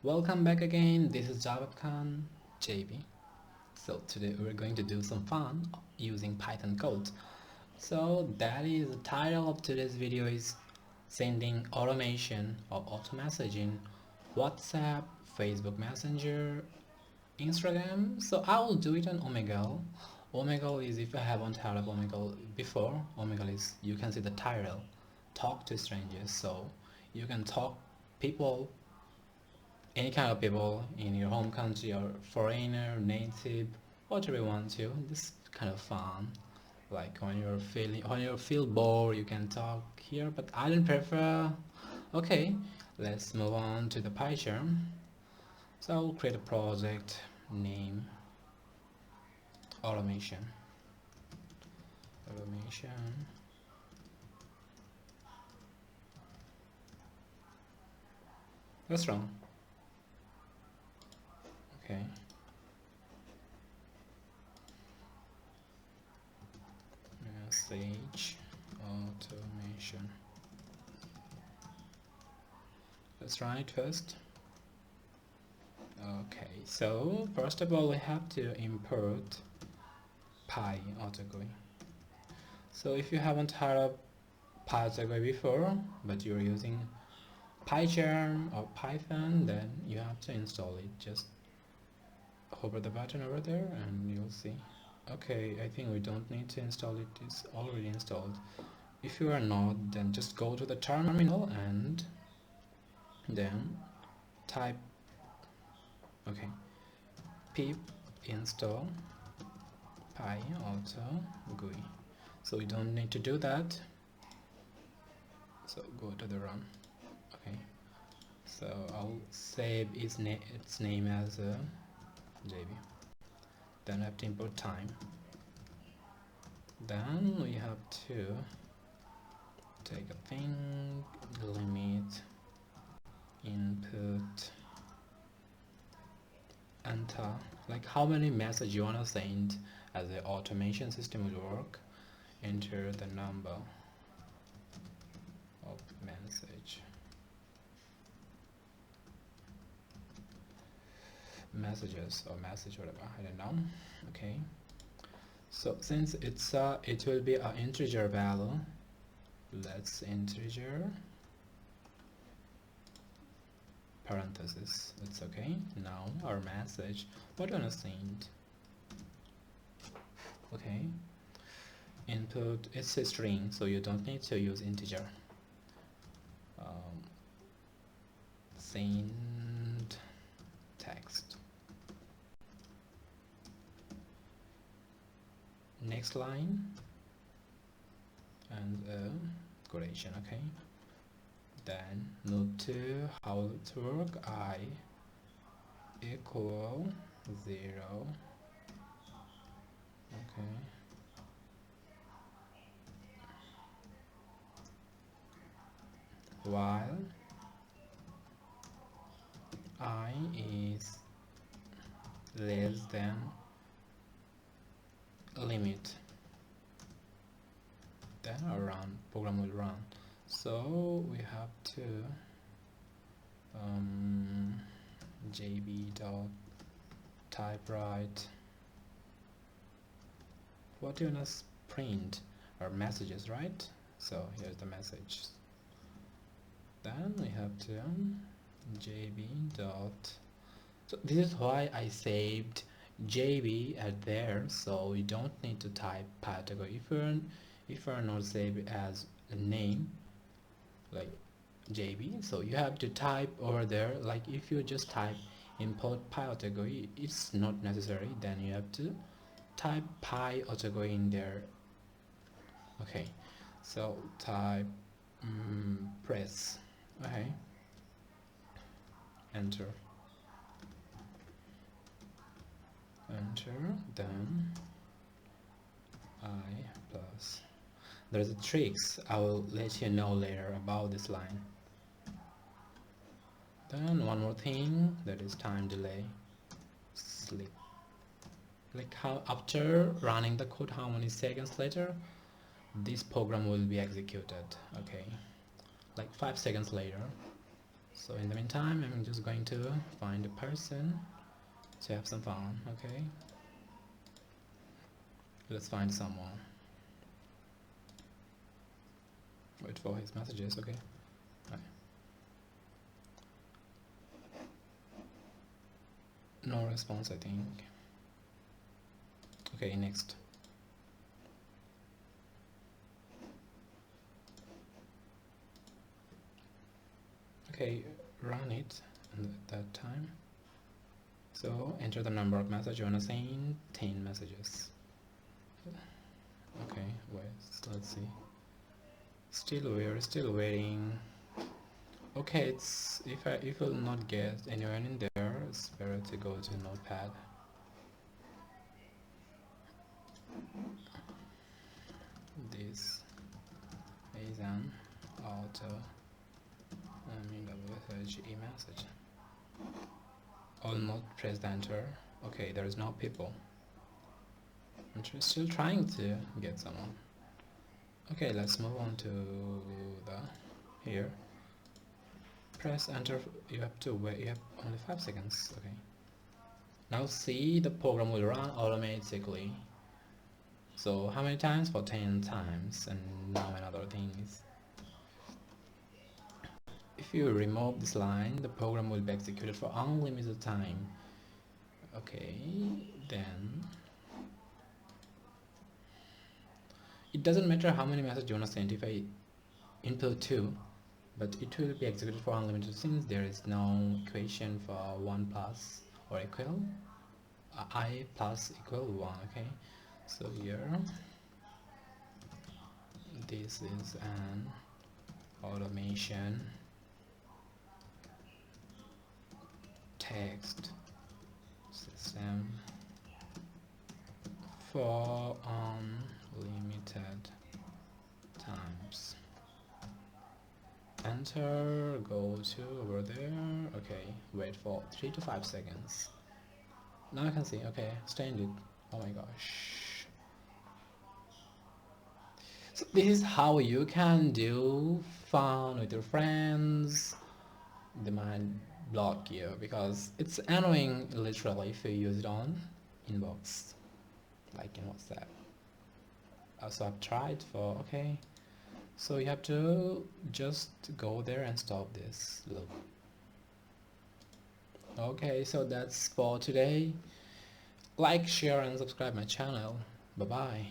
Welcome back again. This is Javed Khan, JB. So today we're going to do some fun using Python code. So that is the title of today's video is sending automation or auto messaging WhatsApp, Facebook Messenger, Instagram. So I will do it on Omegle. Omegle is, if you haven't heard of Omegle before, Omegle is, you can see the title, talk to strangers. So you can talk people, any kind of people in your home country or foreigner, native, whatever you want to. This is kind of fun. Like when you feel bored, you can talk here, but I don't prefer. Okay, let's move on to the PyCharm. So I'll create a project name automation. That's wrong. Okay. Message automation. Let's run it first. Okay, so first of all we have to import Autograin. So if you haven't heard of Autograin before, but you're using PyCharm or Python, then you have to install it. Just hover the button over there and you'll see. Okay, I think we don't need to install it, it's already installed. If you are not, then just go to the terminal and then type pip install PyAutoGUI. So we don't need to do that, so go to the run. Okay, so I'll save its name as JB. Then I have to import time. Then we have to take a thing, limit, input, enter, like how many messages you want to send as the automation system will work. Enter the number of messages or message, whatever, I don't know. Okay, so since it's it will be an integer value, let's integer parenthesis. That's okay. Now our message, what do you want to send? Okay, input, it's a string, so you don't need to use integer. Send text. Next line and quotation. Okay, then move to how to work. I equal 0. Okay, while I is less than limit, then our program will run. So we have to jb dot typewrite. What do you want to print? Our messages, right? So here's the message. Then we have to jb dot, so this is why I saved JB at there, so you don't need to type Python. If you're not saved as a name like JB, so you have to type over there. Like if you just type import Python, it's not necessary, then you have to type Python in there. Okay, so type press, okay, enter, then I plus. There's a tricks, I will let you know later about this line. Then one more thing, that is time delay, sleep. Like how after running the code, how many seconds later this program will be executed. Okay, like 5 seconds later. So in the meantime, I'm just going to find a person to have some fun. Okay, let's find someone. Wait for his messages. Okay. Right. No response, I think. Okay, next. Okay, run it at that time. So enter the number of messages you want to send. 10 messages. Okay, wait, let's see. We're still waiting. Okay, it's if we'll not get anyone in there, it's better to go to Notepad. This is an auto message e-message. Almost pressed enter. Okay, there is no people. I'm still trying to get someone. Okay, let's move on to the here. Press enter. You have to wait. You have only 5 seconds. Okay. Now see, the program will run automatically. So how many times? For 10 times. And now another thing is, if you remove this line, the program will be executed for unlimited time. Okay, then it doesn't matter how many messages you want to send. If I input 2, but it will be executed for unlimited since there is no equation for 1 plus or equal I plus equal 1. Okay, so here this is an automation text system for unlimited times. Enter, go to over there. Okay, wait for 3 to 5 seconds. Now I can see. Okay, stand it. Oh my gosh. So this is how you can do fun with your friends. They might block you because it's annoying literally if you use it on inbox, like in WhatsApp. So I've tried for, okay, so you have to just go there and stop this loop. Okay, so that's for today. Like, share and subscribe my channel. Bye bye.